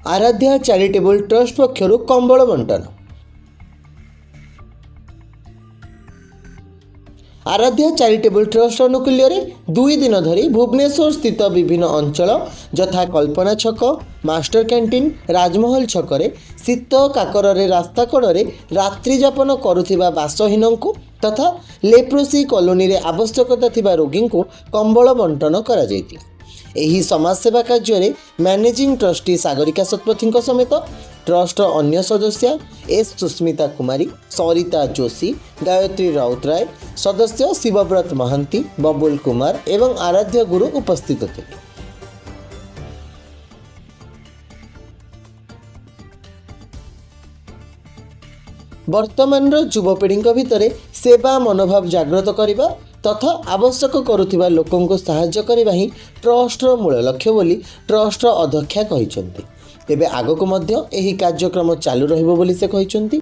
Aaradhya charitable trust पक्षर कंबल बंटन। Aaradhya charitable trust अनुकूल्य 2 दिन धरी भुवनेश्वर स्थित विभिन्न अंचल यथा कल्पना छक, मास्टर कैंटीन, राजमहल छकरे शीत काकर रास्ता कड़े रात्रिजापन करुथिबा बासहीन तथा लेप्रोसी कॉलोनी रे आवश्यकता थिबा रोगी को कंबल बंटन करा जायतिला। एही समाजसेवा कार्य मैनेजिंग ट्रस्टी सागरिका शतपथी समेत ट्रस्ट अन्य सदस्य एस सुस्मिता कुमारी, सरिता जोशी, गायत्री राउतराय, सदस्य शिवव्रत महांती, बबुल कुमार एवं आराध्य गुरु उपस्थित थे। वर्तमान युवपीढ़ी भितर सेवा मनोभाव जागृत करने तथा आवश्यक करुथिबा लोकों को सहाय्य करने ही ट्रस्टर मूल लक्ष्य बोली ट्रस्टर अध्यक्षा कहिसंती। तेबे आगको मध्य एही कार्यक्रम चालू रहिबो बोली से कहिसंती।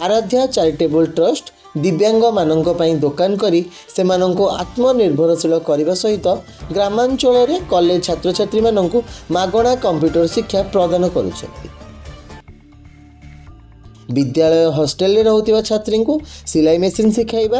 आराध्या चैरिटेबल ट्रस्ट दिव्यांग मानक पई दुकान करी सेमानंको आत्मनिर्भरशील करने सहित ग्रामांचल रे कॉलेज छात्र छात्री मानंको मागणा कंप्यूटर शिक्षा प्रदान करुछंती। विद्यालय हॉस्टेल रे रहउतिबा छात्री को सिलाई मेसिन शिखाइबा,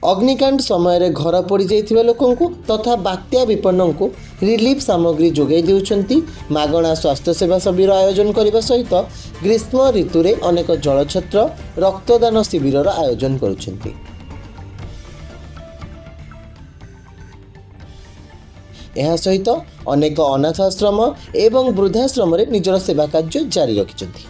अग्निकांड समय घर पड़ जाइथिबा लोकों को तथा बात्या विपन्न को रिलीफ सामग्री जोगाई देउछंती। मागणा स्वास्थ्य सेवा शिविर आयोजन करने सहित ग्रीष्म ऋतु रे अनेक जलछत्र रक्तदान शिविर आयोजन करुछंती। यह सहित अनेक अनाथ आश्रम एवं वृद्धाश्रम निजर सेवा कार्य जारी रखिछंती।